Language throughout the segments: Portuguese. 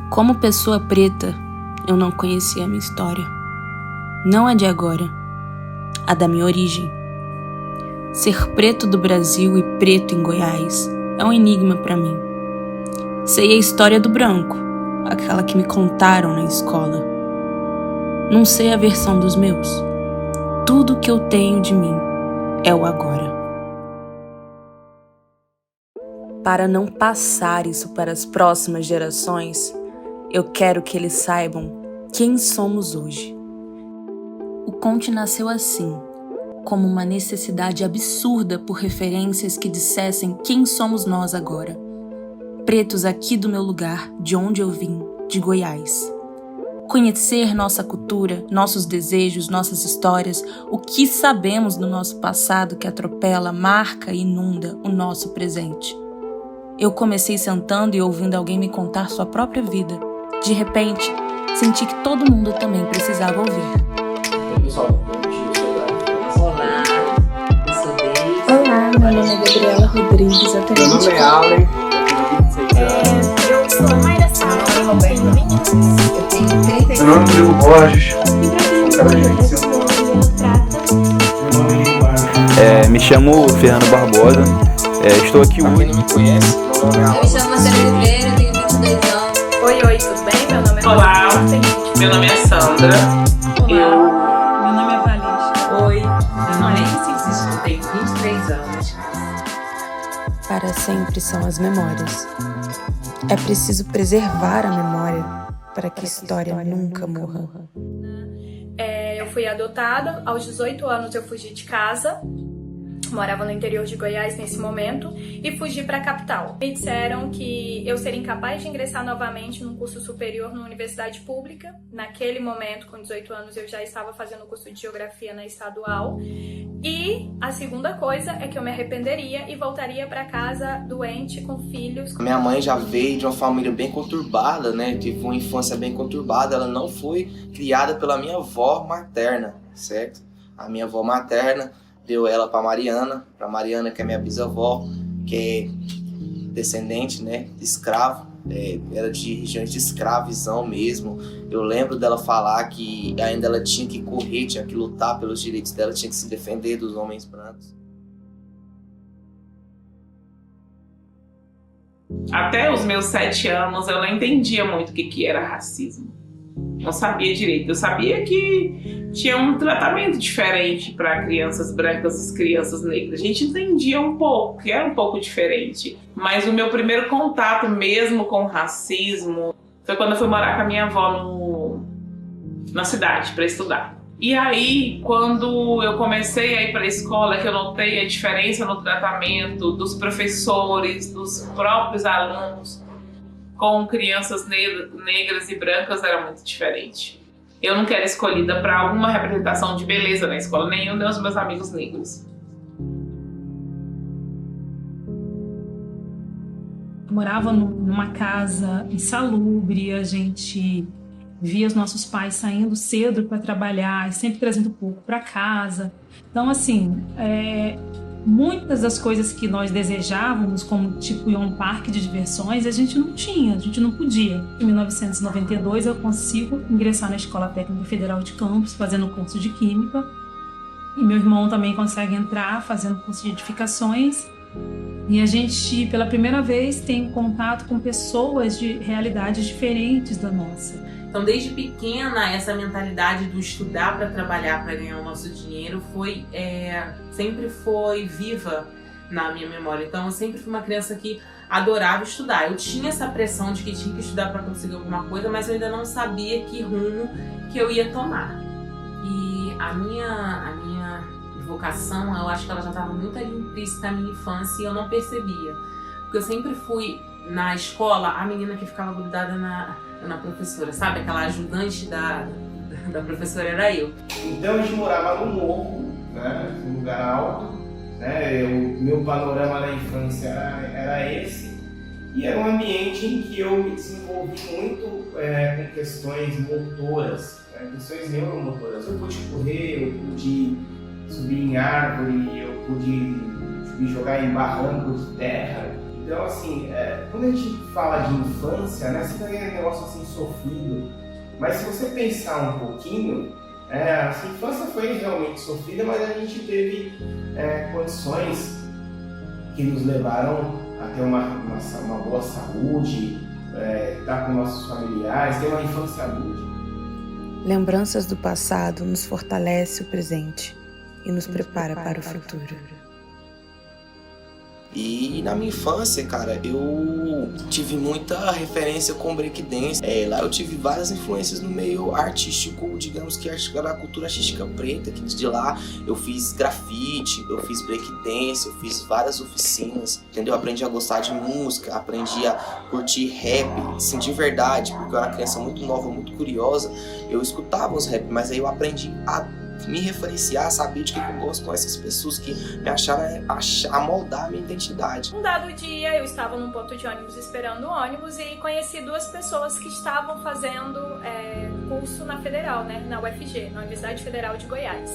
Como pessoa preta, eu não conhecia a minha história. Não a de agora, a da minha origem. Ser preto do Brasil e preto em Goiás é um enigma para mim. Sei a história do branco, aquela que me contaram na escola. Não sei a versão dos meus. Tudo que eu tenho de mim é o agora. Para não passar isso para as próximas gerações, eu quero que eles saibam quem somos hoje. O Conte nasceu assim, como uma necessidade absurda por referências que dissessem quem somos nós agora. Pretos aqui do meu lugar, de onde eu vim, de Goiás. Conhecer nossa cultura, nossos desejos, nossas histórias, o que sabemos do nosso passado que atropela, marca e inunda o nosso presente. Eu comecei sentando e ouvindo alguém me contar sua própria vida. De repente, senti que todo mundo também precisava ouvir. Olá, eu sou Deise. Olá, meu nome é Gabriela Rodrigues, eu tenho Meu nome é Allen, Eu sou a Mayra Sala, eu tenho 20 Eu tenho 30 meu nome é Rodrigo Borges, e pra quem não conhece, eu sou Prata. meu nome é Eduardo. Me chamo Fernando Barbosa, estou aqui Pra hoje. quem não me conhece, meu nome é Eu Allen. me chamo Marcela Oliveira, eu tenho 22 anos. Oi, tudo bem? Meu nome é Olá, Rosana. meu nome é Sandra. Meu nome é Valesca. Oi, meu nome é Isis, eu tenho 23 anos. Para sempre são as memórias. É preciso preservar a memória para que a história nunca morra. Eu fui adotada, aos 18 anos eu fugi de casa, morava no interior de Goiás nesse momento, e fugi para a capital. Me disseram que eu seria incapaz de ingressar novamente num curso superior numa universidade pública. Naquele momento, com 18 anos, eu já estava fazendo o curso de Geografia na Estadual. E a segunda coisa é que eu me arrependeria e voltaria para casa doente, com filhos. Minha mãe já veio de uma família bem conturbada, né? Tive uma infância bem conturbada. Ela não foi criada pela minha avó materna, certo? A minha avó materna deu ela para Mariana, que é minha bisavó, que é descendente, né, de escravo, era de regiões de escravizão mesmo. Eu lembro dela falar que ainda ela tinha que correr, tinha que lutar pelos direitos dela, tinha que se defender dos homens brancos. Até os meus 7 anos eu não entendia muito o que era racismo. Não sabia direito. Eu sabia que tinha um tratamento diferente para crianças brancas e crianças negras. A gente entendia um pouco, que era um pouco diferente. Mas o meu primeiro contato mesmo com o racismo foi quando eu fui morar com a minha avó na cidade para estudar. E aí, quando eu comecei a ir para a escola, que eu notei a diferença no tratamento dos professores, dos próprios alunos, com crianças negras e brancas, era muito diferente. Eu nunca era escolhida para alguma representação de beleza na escola, nenhum dos meus amigos negros. Eu morava numa casa insalubre, a gente via os nossos pais saindo cedo para trabalhar e sempre trazendo pouco para casa. Então, assim, muitas das coisas que nós desejávamos, como tipo ir a um parque de diversões, a gente não tinha, a gente não podia. Em 1992 eu consigo ingressar na Escola Técnica Federal de Campos, fazendo curso de Química. E meu irmão também consegue entrar fazendo curso de edificações. E a gente, pela primeira vez, tem contato com pessoas de realidades diferentes da nossa. Então, desde pequena, essa mentalidade do estudar para trabalhar, para ganhar o nosso dinheiro, sempre foi viva na minha memória. Então, eu sempre fui uma criança que adorava estudar. Eu tinha essa pressão de que tinha que estudar para conseguir alguma coisa, mas eu ainda não sabia que rumo que eu ia tomar. E a minha vocação, eu acho que ela já estava muito ali implícita na minha infância e eu não percebia. Porque eu sempre fui, na escola, a menina que ficava grudada na professora, sabe? Aquela ajudante da professora era eu. Então a gente morava no morro, né? Um lugar alto, né? O meu panorama na infância era esse. E era um ambiente em que eu me desenvolvi muito com questões motoras, né? Questões neuromotoras. Eu pude correr, eu pude subir em árvore, eu pude me jogar em barranco de terra. Então, assim, quando a gente fala de infância, né, você tem aquele negócio assim sofrido, mas se você pensar um pouquinho, a sua infância foi realmente sofrida, mas a gente teve condições que nos levaram a ter uma boa saúde, estar com nossos familiares, ter uma infância lúdica. Lembranças do passado nos fortalece o presente e nos prepara para o futuro. E na minha infância, cara, eu tive muita referência com breakdance. Lá eu tive várias influências no meio artístico, digamos que da cultura artística preta, que de lá eu fiz grafite, eu fiz breakdance, eu fiz várias oficinas, entendeu? Aprendi a gostar de música, aprendi a curtir rap, assim, de verdade, porque eu era uma criança muito nova, muito curiosa, eu escutava os rap, mas aí eu aprendi a me referenciar, saber de que eu gosto com essas pessoas que me acharam a moldar a minha identidade. Um dado dia eu estava num ponto de ônibus esperando o ônibus e conheci duas pessoas que estavam fazendo curso na Federal, né, na UFG, na Universidade Federal de Goiás.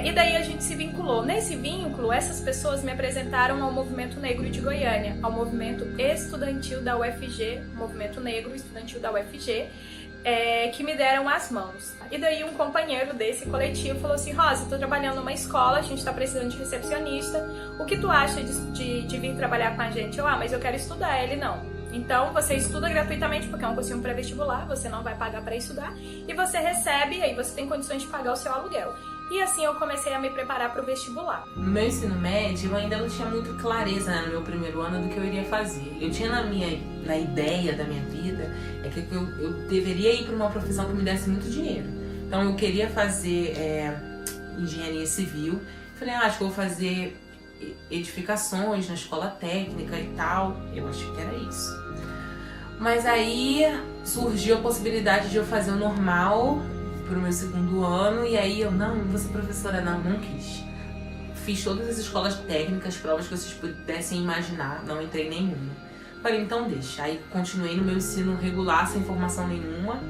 E daí a gente se vinculou. Nesse vínculo, essas pessoas me apresentaram ao Movimento Negro de Goiânia, ao movimento estudantil da UFG, Movimento Negro Estudantil da UFG, que me deram as mãos. E daí um companheiro desse coletivo falou assim: Rosa, eu tô trabalhando numa escola, a gente tá precisando de recepcionista, o que tu acha de vir trabalhar com a gente? Mas eu quero estudar. Ele: não. Então você estuda gratuitamente, porque é um cursinho pré-vestibular, você não vai pagar para estudar, e você recebe, aí você tem condições de pagar o seu aluguel. E assim eu comecei a me preparar para o vestibular. No meu ensino médio, eu ainda não tinha muito clareza, né, no meu primeiro ano do que eu iria fazer. Eu tinha na ideia da minha vida que eu deveria ir para uma profissão que me desse muito dinheiro. Então eu queria fazer engenharia civil. Falei, acho que eu vou fazer edificações na escola técnica e tal. Eu achei que era isso. Mas aí surgiu a possibilidade de eu fazer o normal pro meu segundo ano, e aí eu não vou ser professora, não quis. Fiz todas as escolas técnicas, provas que vocês pudessem imaginar, não entrei em nenhuma. Falei, então deixa. Aí continuei no meu ensino regular, sem formação nenhuma,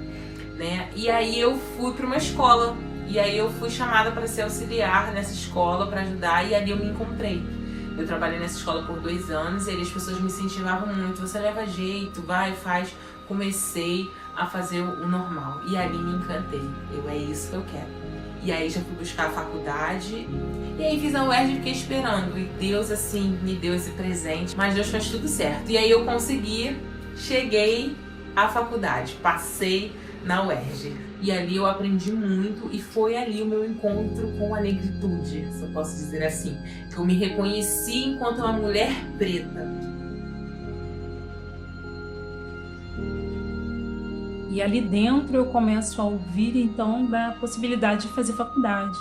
né? E aí eu fui para uma escola, e aí eu fui chamada para ser auxiliar nessa escola, para ajudar, e ali eu me encontrei. Eu trabalhei nessa escola por 2 anos, e aí as pessoas me incentivavam muito, você leva jeito, vai, faz. Comecei a fazer o normal, e ali me encantei. É isso que eu quero. E aí já fui buscar a faculdade, e aí fiz a UERJ e fiquei esperando, e Deus assim me deu esse presente, mas Deus faz tudo certo. E aí eu consegui, cheguei à faculdade, passei na UERJ, e ali eu aprendi muito, e foi ali o meu encontro com a negritude, se eu posso dizer assim, que eu me reconheci enquanto uma mulher preta. E ali dentro eu começo a ouvir, então, da possibilidade de fazer faculdade.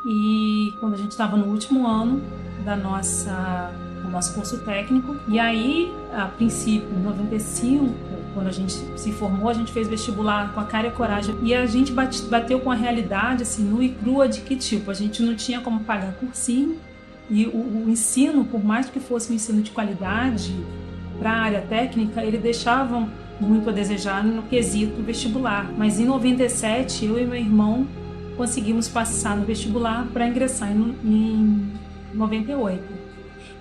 E quando a gente estava no último ano do nosso curso técnico, e aí, a princípio, em 95, quando a gente se formou, a gente fez vestibular com a cara e a coragem. E a gente bateu com a realidade, assim, nua e crua, de que, tipo, a gente não tinha como pagar cursinho, e o ensino, por mais que fosse um ensino de qualidade, para a área técnica, ele deixava muito a desejar no quesito vestibular. Mas em 97, eu e meu irmão conseguimos passar no vestibular para ingressar em 98.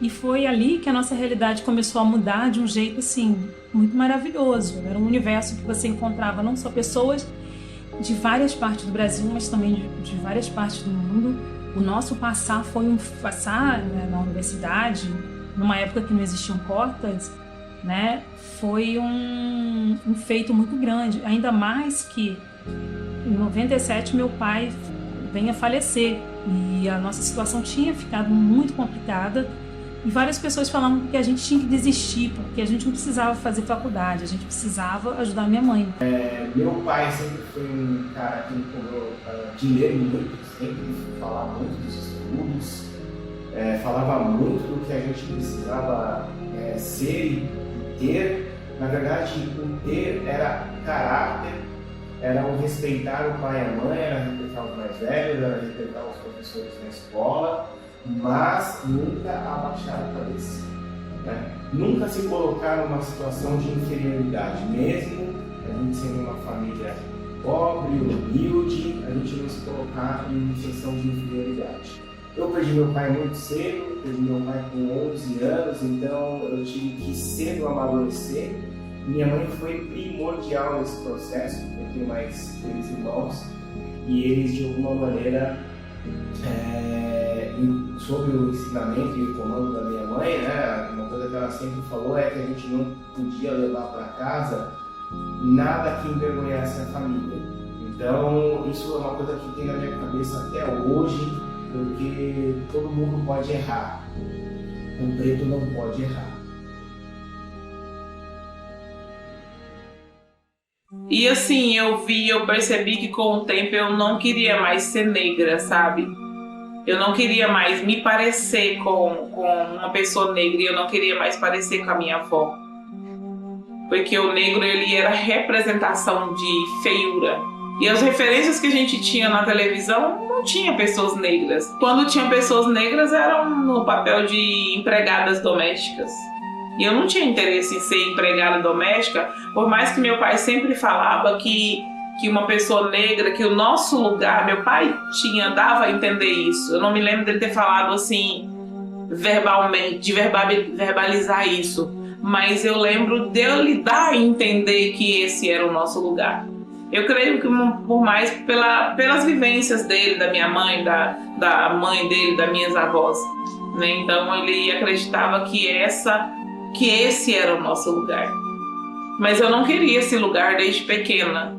E foi ali que a nossa realidade começou a mudar de um jeito assim muito maravilhoso. Era um universo que você encontrava não só pessoas de várias partes do Brasil, mas também de várias partes do mundo. O nosso passar foi né, na universidade, numa época que não existiam cotas, né, foi um feito muito grande, ainda mais que em 97 meu pai veio a falecer e a nossa situação tinha ficado muito complicada e várias pessoas falavam que a gente tinha que desistir, porque a gente não precisava fazer faculdade, a gente precisava ajudar minha mãe. Meu pai sempre foi um cara que me cobrou de ler muito, sempre falava muito dos estudos, falava muito do que a gente precisava ser e ter. Na verdade, o ter era caráter, era o respeitar o pai e a mãe, era respeitar os mais velhos, era respeitar os professores na escola, mas nunca abaixar a cabeça, né? Nunca se colocar numa situação de inferioridade, mesmo a gente sendo uma família pobre, humilde, a gente não se colocar em uma situação de inferioridade. Eu perdi meu pai muito cedo, perdi meu pai com 11 anos, então eu tive que cedo amadurecer. Minha mãe foi primordial nesse processo, eu tenho mais 3 irmãos, e eles de alguma maneira, sob o ensinamento e o comando da minha mãe, né, uma coisa que ela sempre falou é que a gente não podia levar para casa nada que envergonhasse a família. Então isso é uma coisa que tem na minha cabeça até hoje, porque todo mundo pode errar, o preto não pode errar. E assim, eu percebi que com o tempo eu não queria mais ser negra, sabe? Eu não queria mais me parecer com uma pessoa negra e eu não queria mais parecer com a minha avó. Porque o negro, ele era representação de feiura. E as referências que a gente tinha na televisão não tinha pessoas negras. Quando tinha pessoas negras eram no papel de empregadas domésticas. E eu não tinha interesse em ser empregada doméstica, por mais que meu pai sempre falava que uma pessoa negra, que o nosso lugar, meu pai dava a entender isso. Eu não me lembro dele ter falado assim, verbalmente, de verbalizar isso. Mas eu lembro dele dar a entender que esse era o nosso lugar. Eu creio que por mais pelas vivências dele, da minha mãe, da mãe dele, das minhas avós, né? Então ele acreditava que esse era o nosso lugar. Mas eu não queria esse lugar desde pequena.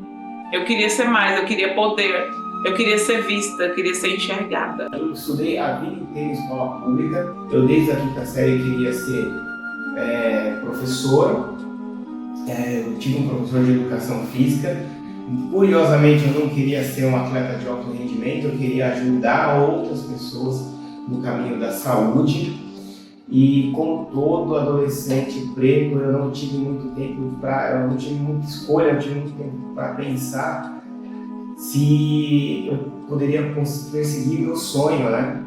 Eu queria ser mais, eu queria poder, eu queria ser vista, eu queria ser enxergada. Eu estudei a vida inteira em escola pública. Eu desde a 5ª série queria ser professor. Eu tive um professor de educação física. Curiosamente, eu não queria ser um atleta de alto rendimento, eu queria ajudar outras pessoas no caminho da saúde. E como todo adolescente preto, eu não tive muito tempo eu não tive muita escolha, eu não tive muito tempo para pensar se eu poderia perseguir meu sonho, né?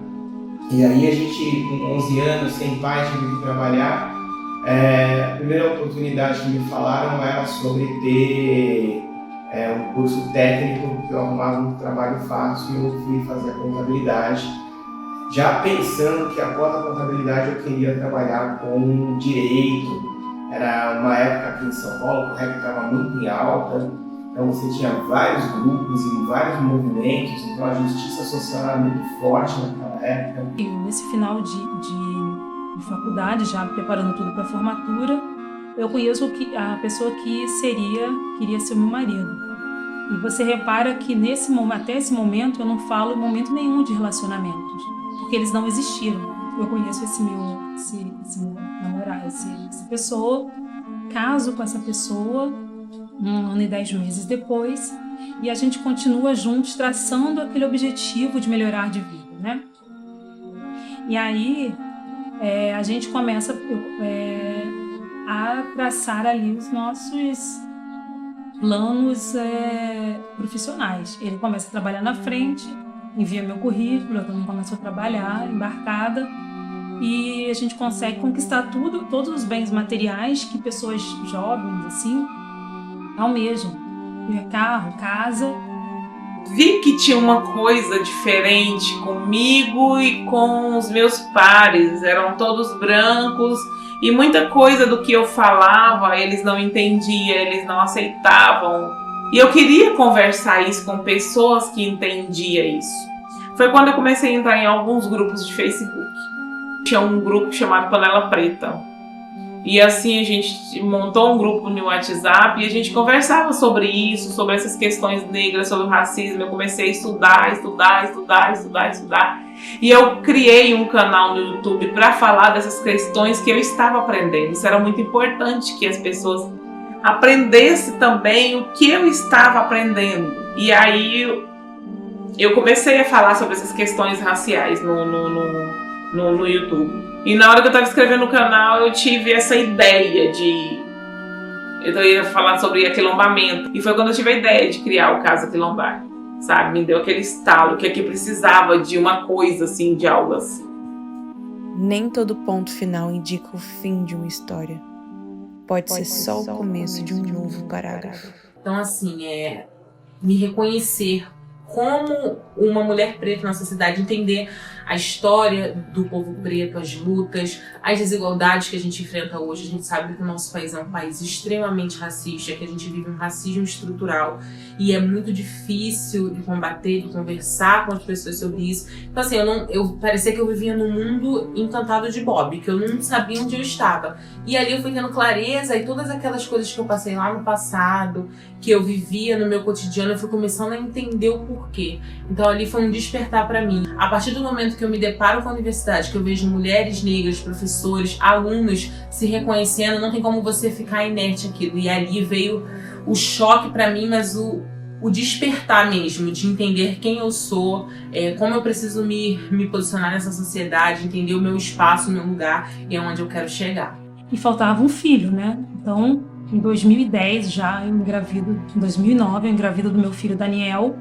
E aí a gente, com 11 anos, sem pai, tive que trabalhar. A primeira oportunidade que me falaram era sobre ter um curso técnico, que eu arrumava um trabalho fácil e eu fui fazer a contabilidade. Já pensando que após a contabilidade eu queria trabalhar com direito. Era uma época aqui em São Paulo, o rap estava muito em alta, então você tinha vários grupos e vários movimentos, então a justiça social era muito forte naquela época. E nesse final de faculdade, já preparando tudo para a formatura, eu conheço a pessoa que queria ser meu marido. E você repara que até esse momento eu não falo em momento nenhum de relacionamentos, porque eles não existiram. Eu conheço esse meu namorado, essa pessoa, caso com essa pessoa 1 ano e 10 meses depois, e a gente continua juntos traçando aquele objetivo de melhorar de vida, né? E aí a gente começa a traçar ali os nossos planos profissionais. Ele começa a trabalhar na frente, envia meu currículo, eu também começo a trabalhar, embarcada, e a gente consegue conquistar todos os bens materiais que pessoas jovens, assim, almejam. Carro, casa. Vi que tinha uma coisa diferente comigo e com os meus pares, eram todos brancos, e muita coisa do que eu falava eles não entendiam, eles não aceitavam. E eu queria conversar isso com pessoas que entendiam isso. Foi quando eu comecei a entrar em alguns grupos de Facebook. Tinha um grupo chamado Panela Preta. E assim a gente montou um grupo no WhatsApp e a gente conversava sobre isso, sobre essas questões negras, sobre o racismo. Eu comecei a estudar. E eu criei um canal no YouTube para falar dessas questões que eu estava aprendendo. Isso era muito importante, que as pessoas aprendessem também o que eu estava aprendendo. E aí eu comecei a falar sobre essas questões raciais no YouTube. E na hora que eu estava escrevendo o canal, eu tive essa ideia eu ia falar sobre aquilombamento. E foi quando eu tive a ideia de criar o Casa Quilombar, sabe? Me deu aquele estalo que aqui precisava de uma coisa assim, de algo assim. Nem todo ponto final indica o fim de uma história. Pode ser só o começo de um novo parágrafo. Então, assim, me reconhecer como uma mulher preta na sociedade, entender a história do povo preto, as lutas, as desigualdades que a gente enfrenta hoje. A gente sabe que o nosso país é um país extremamente racista, que a gente vive um racismo estrutural e é muito difícil de combater, de conversar com as pessoas sobre isso. Então assim, eu parecia que eu vivia num mundo encantado de Bob, que eu não sabia onde eu estava. E ali eu fui tendo clareza e todas aquelas coisas que eu passei lá no passado, que eu vivia no meu cotidiano, eu fui começando a entender o porquê. Então ali foi um despertar para mim. A partir do momento que eu me deparo com a universidade, que eu vejo mulheres negras, professores, alunos se reconhecendo, não tem como você ficar inerte aquilo. E ali veio o choque para mim, mas o despertar mesmo, de entender quem eu sou, como eu preciso me posicionar nessa sociedade, entender o meu espaço, o meu lugar e aonde eu quero chegar. E faltava um filho, né? Então, em 2010 já eu engravido, em 2009 eu engravido do meu filho Daniel.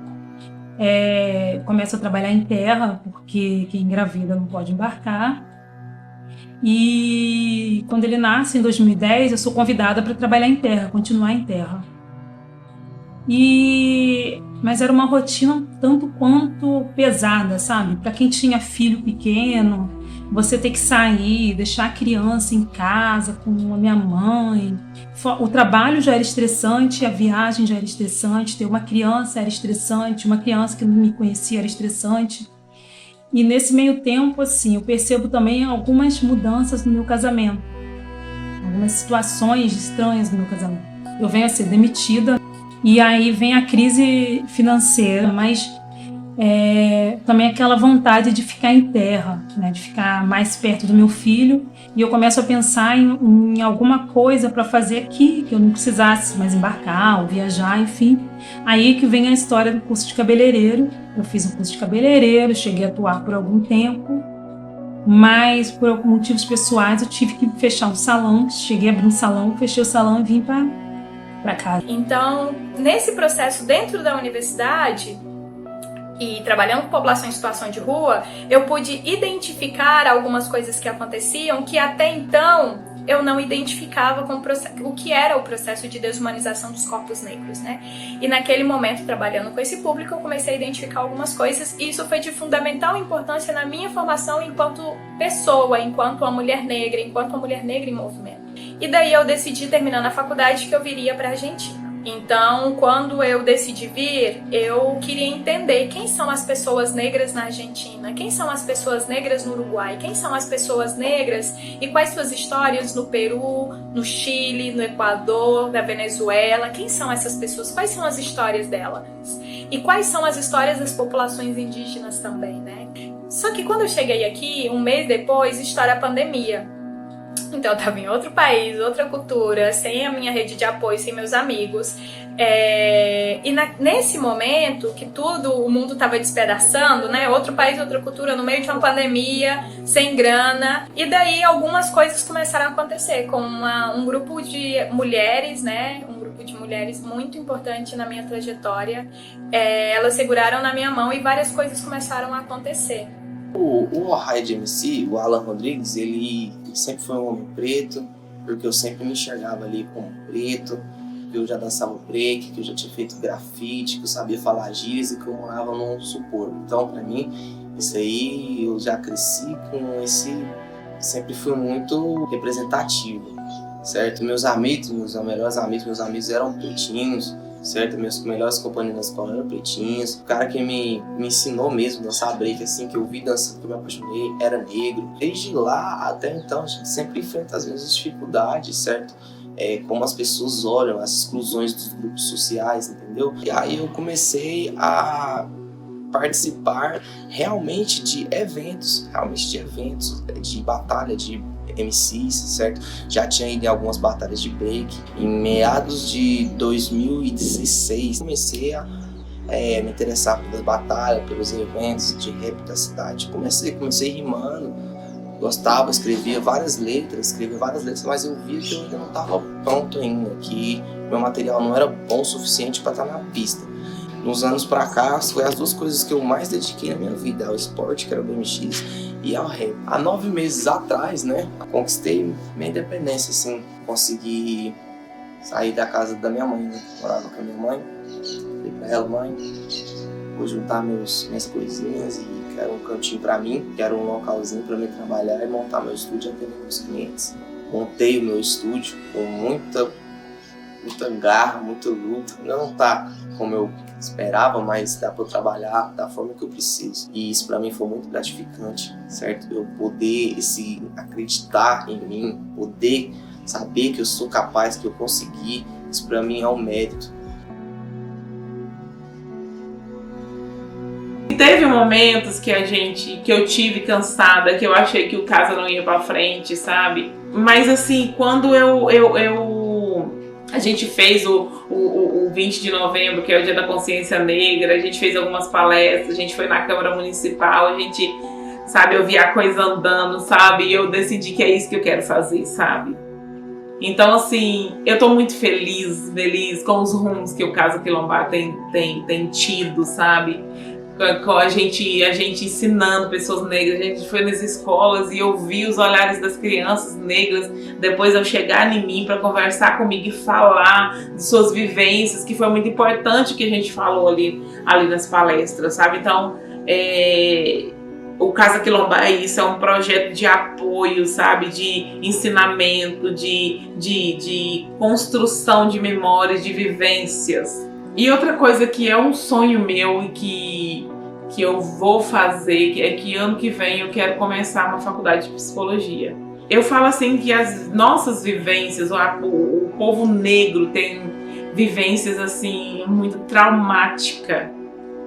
Começo a trabalhar em terra, porque quem engravida não pode embarcar. E quando ele nasce, em 2010, eu sou convidada para trabalhar em terra, continuar em terra. Mas era uma rotina um tanto quanto pesada, sabe? Para quem tinha filho pequeno, você ter que sair, deixar a criança em casa com a minha mãe. O trabalho já era estressante, a viagem já era estressante, ter uma criança era estressante, uma criança que não me conhecia era estressante. E nesse meio tempo, assim, eu percebo também algumas mudanças no meu casamento, algumas situações estranhas no meu casamento. Eu venho a ser demitida e aí vem a crise financeira, mas também aquela vontade de ficar em terra, né, de ficar mais perto do meu filho, e eu começo a pensar em alguma coisa para fazer aqui, que eu não precisasse mais embarcar ou viajar, enfim. Aí que vem a história do curso de cabeleireiro. Eu fiz um curso de cabeleireiro, cheguei a atuar por algum tempo, mas por motivos pessoais eu tive que fechar um salão. Cheguei a abrir um salão, fechei o salão e vim para casa. Então, nesse processo dentro da universidade e trabalhando com população em situação de rua, eu pude identificar algumas coisas que aconteciam que até então eu não identificava com o que era o processo de desumanização dos corpos negros, né? E naquele momento, trabalhando com esse público, eu comecei a identificar algumas coisas, e isso foi de fundamental importância na minha formação enquanto pessoa, enquanto uma mulher negra, em movimento. E daí eu decidi, terminando a faculdade, que eu viria para a Argentina. Então, quando eu decidi vir, eu queria entender quem são as pessoas negras na Argentina, quem são as pessoas negras no Uruguai, quem são as pessoas negras e quais suas histórias no Peru, no Chile, no Equador, na Venezuela, quem são essas pessoas, quais são as histórias delas e quais são as histórias das populações indígenas também, né? Só que quando eu cheguei aqui, um mês depois, estoura a pandemia. Então eu estava em outro país, outra cultura, sem a minha rede de apoio, sem meus amigos. Nesse momento que o mundo estava despedaçando, né? Outro país, outra cultura, no meio de uma pandemia, sem grana. E daí algumas coisas começaram a acontecer com um grupo de mulheres, né? Um grupo de mulheres muito importante na minha trajetória. Elas seguraram na minha mão e várias coisas começaram a acontecer. O Raid MC, o Alan Rodrigues, ele sempre foi um homem preto, porque eu sempre me enxergava ali como preto, que eu já dançava break, que eu já tinha feito grafite, que eu sabia falar gírias e que eu morava num suporte. Então, pra mim, isso aí, eu já cresci com esse... Sempre fui muito representativo, certo? Meus melhores amigos, meus amigos eram pretinhos, certo? Meus melhores companheiros na escola eram pretinhos. O cara que me ensinou mesmo a dançar break, assim, que eu vi dançando, que eu me apaixonei, era negro. Desde lá até então, a gente sempre enfrenta as mesmas dificuldades, certo? Como as pessoas olham, as exclusões dos grupos sociais, entendeu? E aí eu comecei a participar realmente de eventos, de batalha de MCs, certo? Já tinha ido em algumas batalhas de break. Em meados de 2016, comecei a me interessar pelas batalhas, pelos eventos de rap da cidade. Comecei rimando, gostava, escrevia várias letras, mas eu via que eu ainda não estava pronto ainda, que meu material não era bom o suficiente para estar na pista. Nos anos pra cá, foi as duas coisas que eu mais dediquei na minha vida, ao esporte, que era o BMX, e ao rap. Há 9 meses atrás, né, conquistei minha independência, assim, consegui sair da casa da minha mãe, né, morava com a minha mãe, falei pra ela, mãe, vou juntar minhas coisinhas e quero um cantinho para mim, quero um localzinho para mim trabalhar e montar meu estúdio e atender meus clientes. Montei o meu estúdio com muita garra, muita luta. Não tá como eu esperava, mas dá para eu trabalhar da forma que eu preciso. E isso para mim foi muito gratificante, certo? Eu poder acreditar em mim, poder saber que eu sou capaz, que eu consegui, isso para mim é um mérito. Teve momentos que eu tive cansada, que eu achei que o caso não ia pra frente, sabe? Mas assim, quando a gente fez o 20 de novembro, que é o Dia da Consciência Negra, a gente fez algumas palestras, a gente foi na Câmara Municipal, a gente, sabe, eu vi a coisa andando, sabe? E eu decidi que é isso que eu quero fazer, sabe? Então, assim, eu tô muito feliz com os rumos que o Casa Quilombar tem tido, sabe? Com a gente ensinando pessoas negras, a gente foi nas escolas e eu vi os olhares das crianças negras, depois eu chegar em mim para conversar comigo e falar de suas vivências, que foi muito importante o que a gente falou ali nas palestras, sabe? Então, o Casa Quilombar é isso, é um projeto de apoio, sabe? De ensinamento, de construção de memórias, de vivências. E outra coisa que é um sonho meu e que eu vou fazer é que ano que vem eu quero começar uma faculdade de psicologia. Eu falo assim que as nossas vivências, o povo negro tem vivências assim muito traumáticas.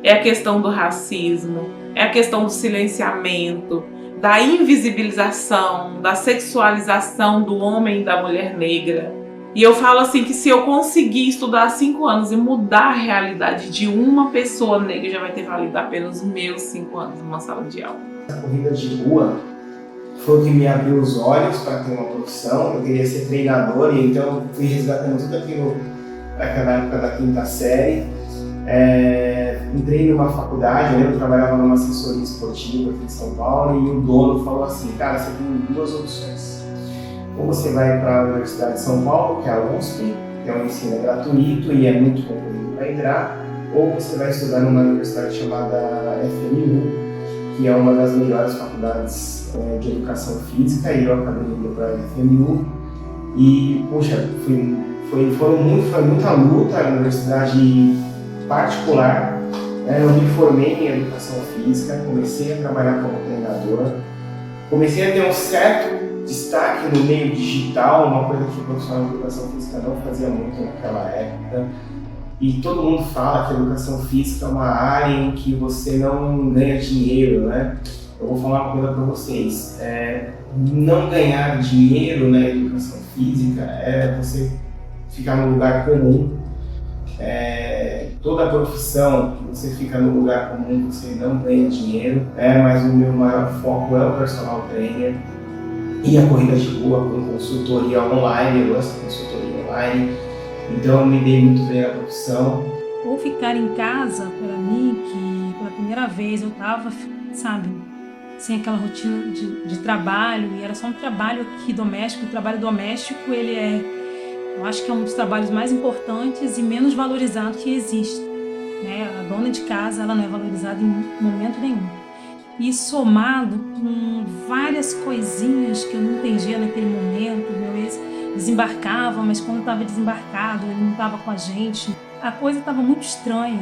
É a questão do racismo, é a questão do silenciamento, da invisibilização, da sexualização do homem e da mulher negra. E eu falo assim que se eu conseguir estudar 5 anos e mudar a realidade de uma pessoa negra, já vai ter valido apenas os meus 5 anos numa sala de aula. A corrida de rua foi o que me abriu os olhos para ter uma profissão. Eu queria ser treinador e então eu fui resgatando tudo aquilo naquela época da 5ª série. Entrei numa faculdade, eu trabalhava numa assessoria esportiva aqui em São Paulo e o dono falou assim, cara, você tem 2 opções. Ou você vai para a Universidade de São Paulo, que é a USP, que é um ensino gratuito e é muito concorrido para entrar, ou você vai estudar numa universidade chamada FMU, que é uma das melhores faculdades de educação física, e eu acabei indo para a FMU. E, puxa, foi muita luta, a universidade particular. Eu me formei em educação física, comecei a trabalhar como treinador, comecei a ter um certo destaque no meio digital, uma coisa que o profissional de educação física não fazia muito naquela época. E todo mundo fala que a educação física é uma área em que você não ganha dinheiro, né? Eu vou falar uma coisa para vocês. Não ganhar dinheiro na educação física é você ficar no lugar comum. Toda profissão que você fica no lugar comum, você não ganha dinheiro. Mas o meu maior foco é o personal trainer e a corrida de rua com consultoria online. Eu gosto de consultoria online, então eu me dei muito bem na profissão. Ou ficar em casa, para mim, que pela primeira vez eu estava, sabe, sem aquela rotina de trabalho, e era só um trabalho aqui doméstico. O trabalho doméstico, eu acho que é um dos trabalhos mais importantes e menos valorizados que existe, né? A dona de casa, ela não é valorizada em momento nenhum. E somado com várias coisinhas que eu não entendia naquele momento, meu ex desembarcava, mas quando estava desembarcado, ele não estava com a gente. A coisa estava muito estranha.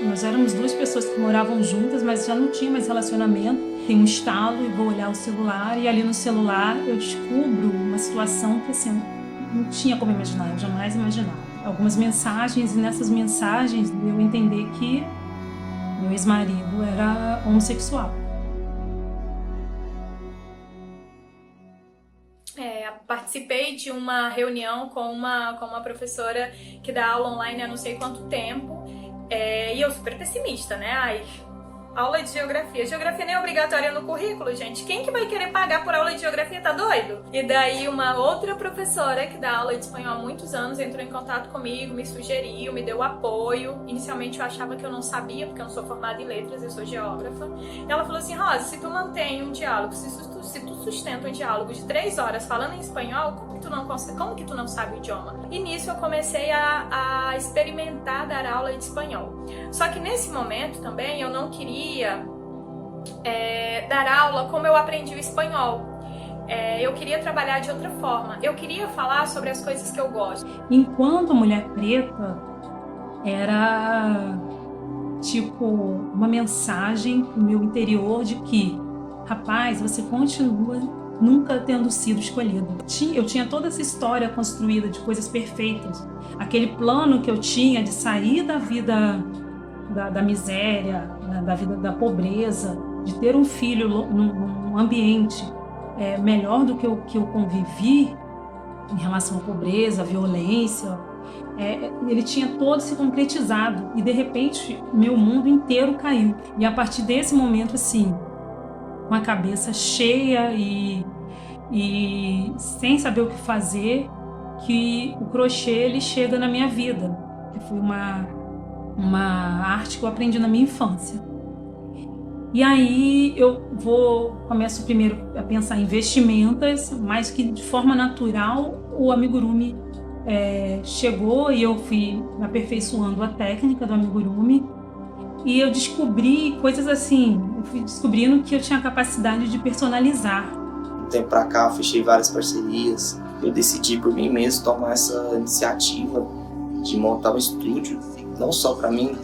Nós éramos 2 pessoas que moravam juntas, mas já não tinha mais relacionamento. Tem um estalo e vou olhar o celular, e ali no celular eu descubro uma situação que assim, não tinha como imaginar, eu jamais imaginava. Algumas mensagens, e nessas mensagens eu entender que meu ex-marido era homossexual. Participei de uma reunião com uma professora que dá aula online há não sei quanto tempo, e eu super pessimista, né? Aula de geografia. Geografia nem é obrigatória no currículo, gente. Quem que vai querer pagar por aula de geografia? Tá doido? E daí uma outra professora que dá aula de espanhol há muitos anos entrou em contato comigo, me sugeriu, me deu apoio. Inicialmente eu achava que eu não sabia, porque eu não sou formada em letras, eu sou geógrafa. E ela falou assim, Rosa, se tu mantém um diálogo, se tu sustenta um diálogo de 3 horas falando em espanhol, como que tu não sabe o idioma? E nisso eu comecei a experimentar dar aula de espanhol. Só que nesse momento também eu não queria dar aula como eu aprendi o espanhol. Eu queria trabalhar de outra forma. Eu queria falar sobre as coisas que eu gosto. Enquanto mulher preta, era tipo uma mensagem no meu interior de que, rapaz, você continua nunca tendo sido escolhido. Eu tinha toda essa história construída de coisas perfeitas. Aquele plano que eu tinha de sair da vida da miséria, da vida da pobreza, de ter um filho num ambiente melhor do que eu convivi em relação à pobreza, à violência. Ele tinha todo se concretizado e de repente meu mundo inteiro caiu. E a partir desse momento, assim, com a cabeça cheia e sem saber o que fazer, que o crochê ele chega na minha vida, que foi uma arte que eu aprendi na minha infância. E aí começo primeiro a pensar em vestimentas, mas que de forma natural o amigurumi chegou e eu fui aperfeiçoando a técnica do amigurumi e eu descobri coisas assim, eu fui descobrindo que eu tinha a capacidade de personalizar. Um tempo pra cá eu fechei várias parcerias, eu decidi por mim mesmo tomar essa iniciativa de montar um estúdio, não só para mim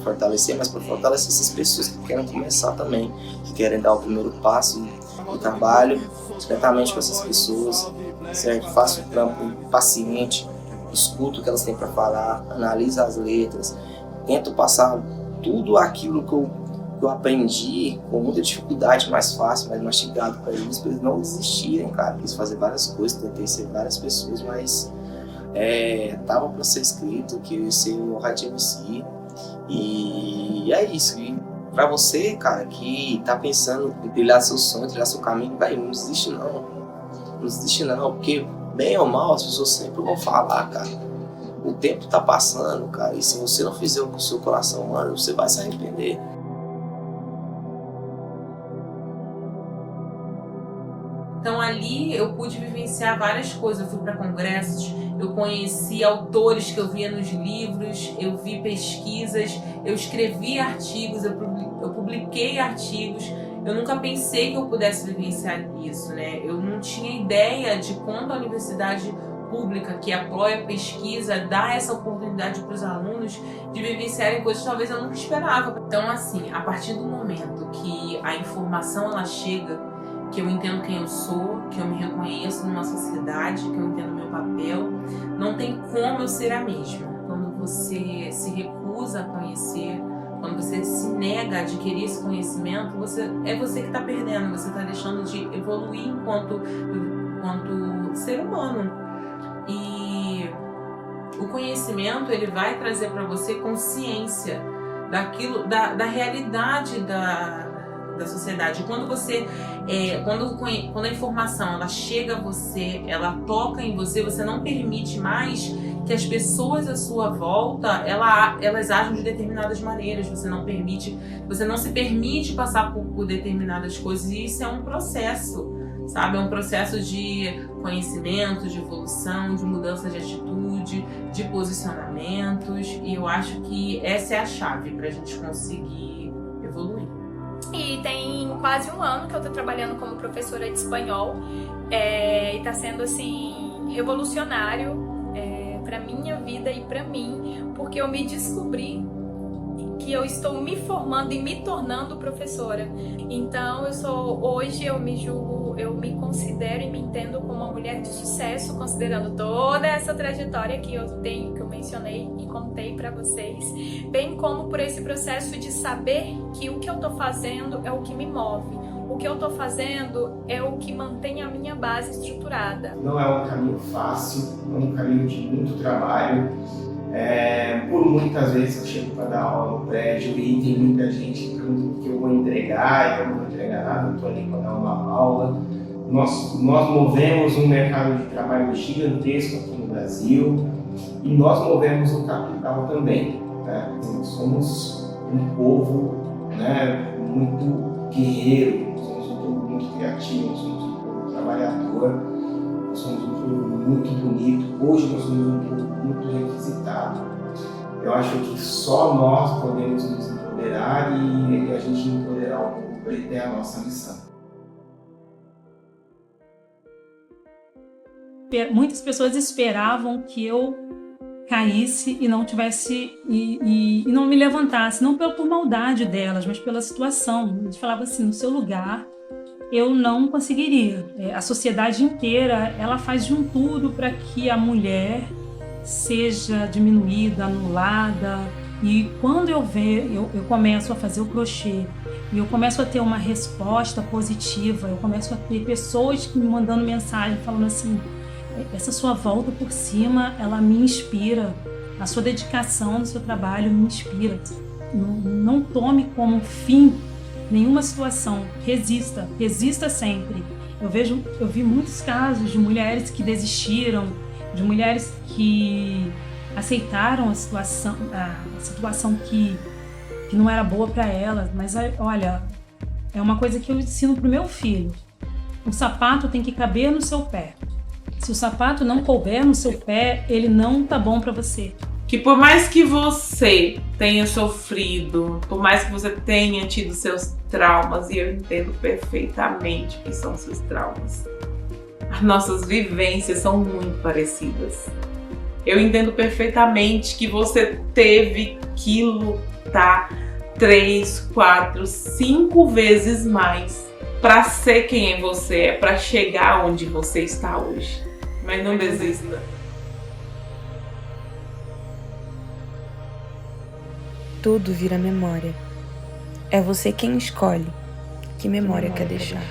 fortalecer, mas para fortalecer essas pessoas que querem começar também, que querem dar o primeiro passo no trabalho, diretamente com essas pessoas, certo? Faço um trampo paciente, escuto o que elas têm para falar, analiso as letras, tento passar tudo aquilo que eu aprendi com muita dificuldade, mais fácil, mais mastigado para eles não desistirem, cara. Quis fazer várias coisas, tentei ser várias pessoas, mas tava para ser escrito que eu ia ser o Rádio MC. E é isso. E pra você, cara, que tá pensando em trilhar seu sonho, trilhar seu caminho, não desiste não. Não desiste não, porque bem ou mal as pessoas sempre vão falar, cara. O tempo tá passando, cara, e se você não fizer o que o seu coração manda, você vai se arrepender. Então ali eu pude vivenciar várias coisas. Eu fui para congressos, eu conheci autores que eu via nos livros, eu vi pesquisas, eu escrevi artigos, eu publiquei artigos. Eu nunca pensei que eu pudesse vivenciar isso, né? Eu não tinha ideia de quanto a universidade pública que apoia a pesquisa dá essa oportunidade para os alunos de vivenciarem coisas que talvez eu nunca esperava. Então, assim, a partir do momento que a informação ela chega, que eu entendo quem eu sou, que eu me reconheço numa sociedade, que eu entendo meu papel, não tem como eu ser a mesma. Quando você se recusa a conhecer, quando você se nega a adquirir esse conhecimento, é você que está perdendo, você está deixando de evoluir enquanto ser humano. E o conhecimento ele vai trazer para você consciência daquilo, da realidade da sociedade. Quando você quando a informação ela chega a você, ela toca em você, você não permite mais que as pessoas à sua volta elas ajam de determinadas maneiras. Você não se permite passar por determinadas coisas, e isso é um processo, sabe? É um processo de conhecimento, de evolução, de mudança de atitude, de posicionamentos, e eu acho que essa é a chave para a gente conseguir evoluir. E tem quase um ano que eu tô trabalhando como professora de espanhol, e tá sendo assim revolucionário para minha vida e para mim, porque eu me descobri que eu estou me formando e me tornando professora. Então hoje eu me julgo, eu me considero e me entendo como uma mulher de sucesso, considerando toda essa trajetória que eu tenho, que eu mencionei e contei para vocês, bem como por esse processo de saber que o que eu tô fazendo é o que me move. O que eu tô fazendo é o que mantém a minha base estruturada. Não é um caminho fácil, é um caminho de muito trabalho. Por muitas vezes eu chego para dar aula no prédio e tem muita gente que pergunta o que eu vou entregar, e eu não vou entregar nada, eu estou ali para dar uma aula. Nós movemos um mercado de trabalho gigantesco aqui no Brasil e nós movemos o capital também. Né? Nós somos um povo, né, muito guerreiro, somos um povo muito criativo, somos um povo trabalhador, somos um povo muito bonito. Hoje nós somos um povo muito requisitado. eu acho que só nós podemos nos empoderar e a gente empoderar o povo preto é a nossa missão. Muitas pessoas esperavam que eu caísse e não tivesse e não me levantasse, não por maldade delas, mas pela situação. Eles falavam assim: no seu lugar eu não conseguiria. A sociedade inteira ela faz de um tudo para que a mulher seja diminuída, anulada. E quando eu começo a fazer o crochê e eu começo a ter uma resposta positiva, eu começo a ter pessoas me mandando mensagem falando assim: essa sua volta por cima, ela me inspira, a sua dedicação no seu trabalho me inspira. Não tome como fim nenhuma situação, resista sempre. Eu vi muitos casos de mulheres que desistiram, de mulheres que aceitaram a situação que não era boa para elas. Mas olha, é uma coisa que eu ensino pro meu filho: o sapato tem que caber no seu pé. Se o sapato não couber no seu pé, ele não tá bom para você. Que por mais que você tenha sofrido, por mais que você tenha tido seus traumas, e eu entendo perfeitamente o que são seus traumas, as nossas vivências são muito parecidas. Eu entendo perfeitamente que você teve que lutar 3, 4, 5 vezes mais para ser quem você é, para chegar onde você está hoje. Mas não desista. Tudo vira memória. É você quem escolhe que memória quer deixar.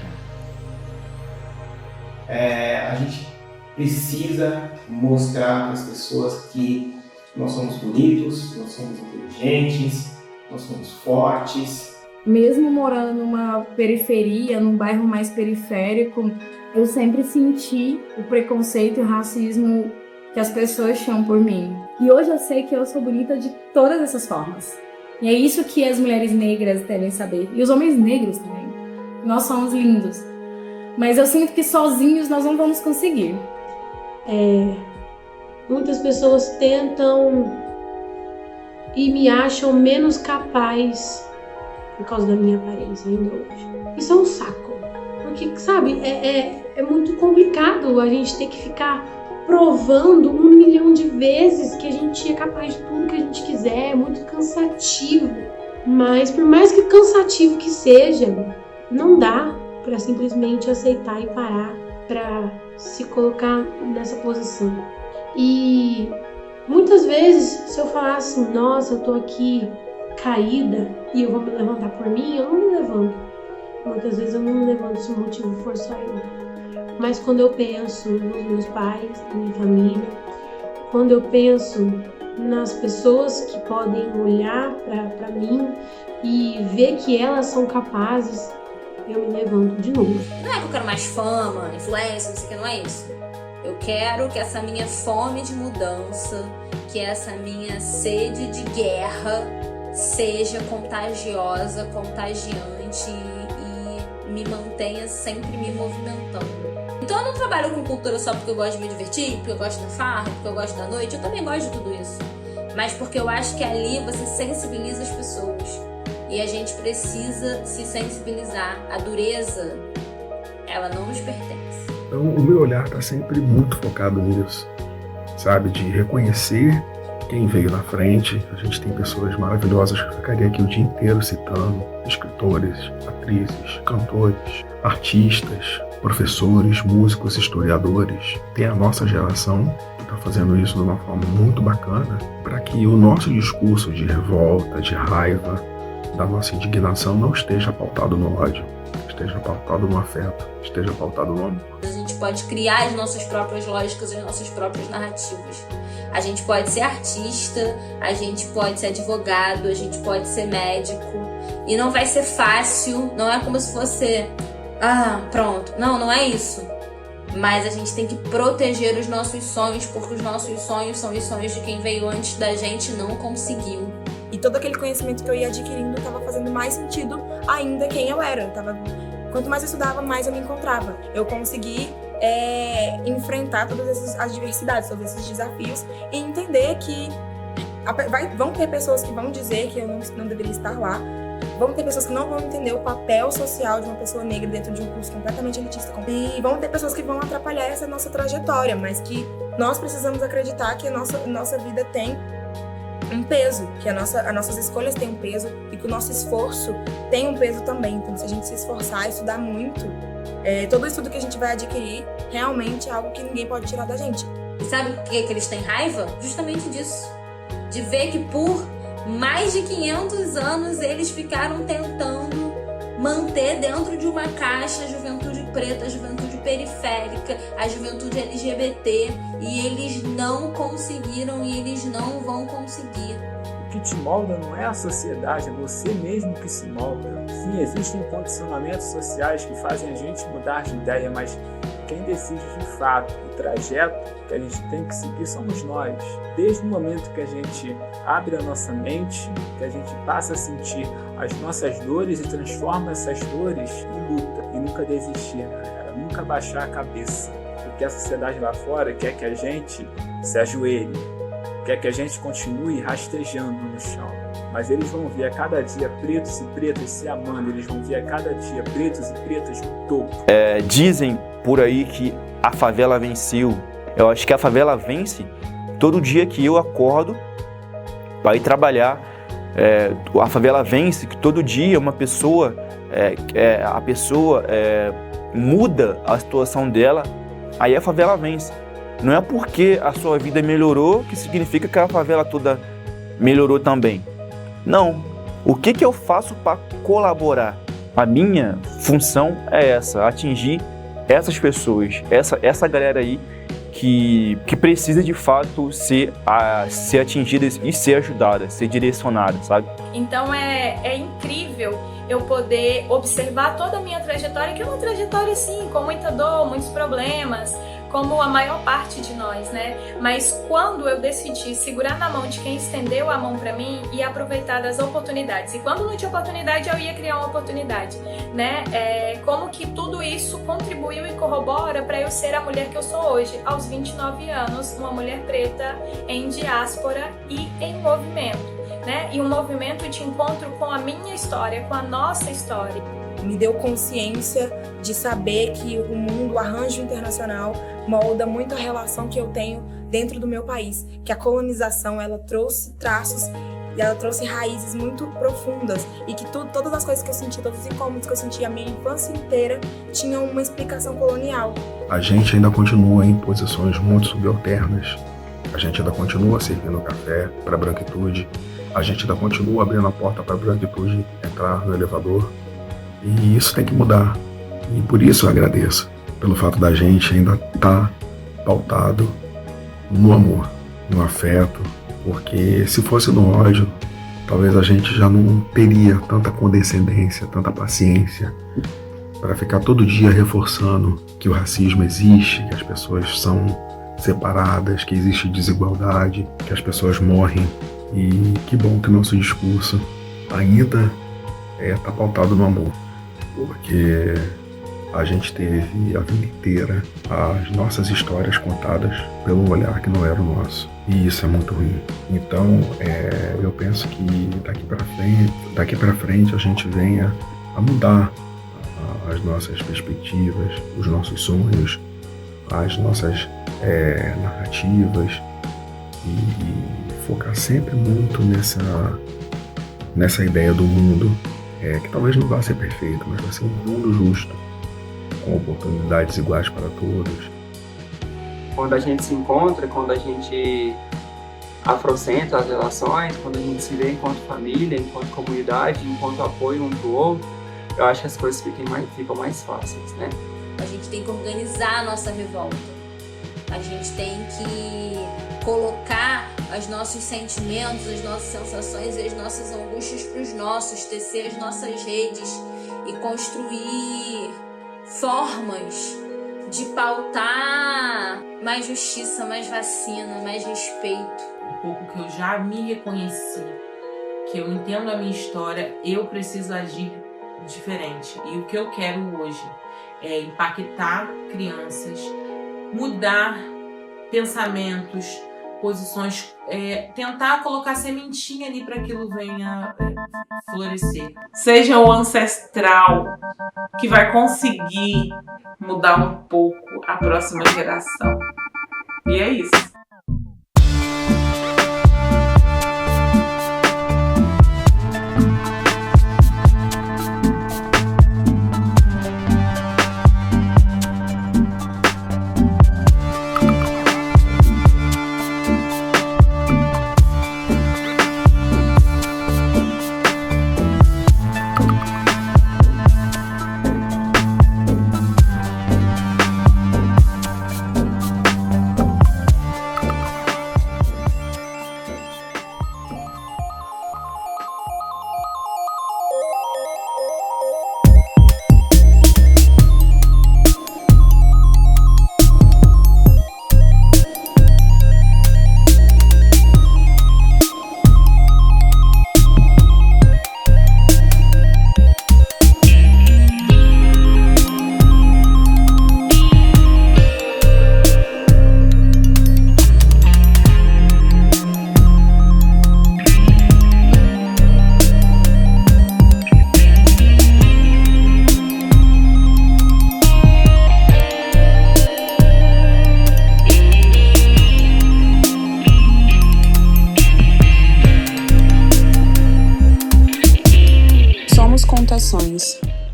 A gente precisa mostrar para as pessoas que nós somos bonitos, nós somos inteligentes, nós somos fortes. Mesmo morando numa periferia, num bairro mais periférico, eu sempre senti o preconceito e o racismo que as pessoas tinham por mim. E hoje eu sei que eu sou bonita de todas essas formas. E é isso que as mulheres negras devem saber. E os homens negros também. Nós somos lindos. Mas eu sinto que sozinhos nós não vamos conseguir. Muitas pessoas tentam e me acham menos capaz por causa da minha aparência ainda hoje. Isso é um saco. Porque, sabe, é muito complicado a gente ter que ficar provando 1 milhão de vezes que a gente é capaz de tudo que a gente quiser. É muito cansativo. Mas por mais que cansativo que seja, não dá para simplesmente aceitar e parar para se colocar nessa posição. E muitas vezes, se eu falar assim: nossa, eu tô aqui caída e eu vou me levantar por mim, eu não me levanto. Muitas vezes eu não me levanto se o motivo for só eu. Mas quando eu penso nos meus pais, na minha família, quando eu penso nas pessoas que podem olhar para mim e ver que elas são capazes, eu me levanto de novo. Não é que eu quero mais fama, influência, não sei o que, não é isso. Eu quero que essa minha fome de mudança, que essa minha sede de guerra seja contagiosa, contagiante e me mantenha sempre me movimentando. Então eu não trabalho com cultura só porque eu gosto de me divertir, porque eu gosto da farra, porque eu gosto da noite. Eu também gosto de tudo isso. Mas porque eu acho que ali você sensibiliza as pessoas. E a gente precisa se sensibilizar. A dureza, ela não nos pertence. Então o meu olhar está sempre muito focado nisso, sabe? De reconhecer quem veio na frente. A gente tem pessoas maravilhosas que eu ficaria aqui o dia inteiro citando: escritores, atrizes, cantores, artistas, professores, músicos, historiadores. Tem a nossa geração que está fazendo isso de uma forma muito bacana para que o nosso discurso de revolta, de raiva, da nossa indignação não esteja pautado no ódio, esteja pautado no afeto, esteja pautado no amor. A gente pode criar as nossas próprias lógicas, as nossas próprias narrativas. A gente pode ser artista, a gente pode ser advogado, a gente pode ser médico. E não vai ser fácil, não é como se fosse... pronto. Não é isso. Mas a gente tem que proteger os nossos sonhos, porque os nossos sonhos são os sonhos de quem veio antes da gente e não conseguiu. E todo aquele conhecimento que eu ia adquirindo estava fazendo mais sentido ainda quem eu era. Quanto mais eu estudava, mais eu me encontrava. Eu consegui enfrentar todas essas adversidades, todos esses desafios e entender que Vão ter pessoas que vão dizer que eu não deveria estar lá. Vão ter pessoas que não vão entender o papel social de uma pessoa negra dentro de um curso completamente elitista. E vão ter pessoas que vão atrapalhar essa nossa trajetória, mas que nós precisamos acreditar que a nossa vida tem um peso, que as nossas escolhas têm um peso e que o nosso esforço tem um peso também. Então, se a gente se esforçar, estudar muito, todo o estudo que a gente vai adquirir realmente é algo que ninguém pode tirar da gente. E sabe por que eles têm raiva? Justamente disso. De ver que por mais de 500 anos eles ficaram tentando manter dentro de uma caixa a juventude preta, a juventude periférica, a juventude LGBT, e eles não conseguiram e eles não vão conseguir. O que te molda não é a sociedade, é você mesmo que se molda. Sim, existem condicionamentos sociais que fazem a gente mudar de ideia, mas quem decide de fato o trajeto que a gente tem que seguir somos nós. Desde o momento que a gente abre a nossa mente, que a gente passa a sentir as nossas dores e transforma essas dores em luta. E nunca desistir, galera. Nunca baixar a cabeça. Porque a sociedade lá fora quer que a gente se ajoelhe, quer que a gente continue rastejando no chão. Mas eles vão ver a cada dia pretos e pretas se amando, eles vão ver a cada dia pretos e pretas no topo. Dizem por aí que a favela venceu. Eu acho que a favela vence todo dia que eu acordo para ir trabalhar. A favela vence que todo dia uma pessoa, a pessoa muda a situação dela, aí a favela vence. Não é porque a sua vida melhorou que significa que a favela toda melhorou também. Não. O que eu faço para colaborar? A minha função é essa, atingir essas pessoas, essa galera aí que precisa de fato ser atingida e ser ajudada, ser direcionada, sabe? Então é incrível eu poder observar toda a minha trajetória, que é uma trajetória assim, com muita dor, muitos problemas, como a maior parte de nós, né? Mas quando eu decidi segurar na mão de quem estendeu a mão para mim e aproveitar das oportunidades, e quando não tinha oportunidade, eu ia criar uma oportunidade, né? Como que tudo isso contribuiu e corrobora para eu ser a mulher que eu sou hoje, aos 29 anos, uma mulher preta em diáspora e em movimento, né? E um movimento de encontro com a minha história, com a nossa história. Me deu consciência de saber que o mundo, o arranjo internacional, molda muito a relação que eu tenho dentro do meu país. Que a colonização, ela trouxe traços e ela trouxe raízes muito profundas. E que todas as coisas que eu senti, todos os incômodos que eu senti a minha infância inteira, tinham uma explicação colonial. A gente ainda continua em posições muito subalternas. A gente ainda continua servindo café para a branquitude. A gente ainda continua abrindo a porta para a branquitude entrar no elevador. E isso tem que mudar. E por isso eu agradeço pelo fato da gente ainda estar pautado no amor, no afeto, porque se fosse no ódio, talvez a gente já não teria tanta condescendência, tanta paciência para ficar todo dia reforçando que o racismo existe, que as pessoas são separadas, que existe desigualdade, que as pessoas morrem. E que bom que o nosso discurso ainda está pautado no amor, porque a gente teve a vida inteira as nossas histórias contadas pelo olhar que não era o nosso, e isso é muito ruim. Então eu penso que daqui para frente a gente venha a mudar as nossas perspectivas, os nossos sonhos, as nossas narrativas, e focar sempre muito nessa ideia do mundo, que talvez não vá ser perfeito, mas vai ser um mundo justo, com oportunidades iguais para todos. Quando a gente se encontra, quando a gente afrocentra as relações, quando a gente se vê enquanto família, enquanto comunidade, enquanto apoio um pro outro, eu acho que as coisas ficam mais fáceis, né? A gente tem que organizar a nossa revolta. A gente tem que colocar os nossos sentimentos, as nossas sensações e as nossas angústias para os nossos, tecer as nossas redes e construir formas de pautar mais justiça, mais vacina, mais respeito. Um pouco que eu já me reconheci, que eu entendo a minha história, eu preciso agir diferente. E o que eu quero hoje é impactar crianças, mudar pensamentos, posições, tentar colocar sementinha ali para aquilo venha florescer. Seja o ancestral que vai conseguir mudar um pouco a próxima geração. E é isso.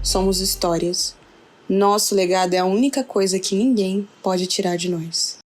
Somos histórias. Nosso legado é a única coisa que ninguém pode tirar de nós.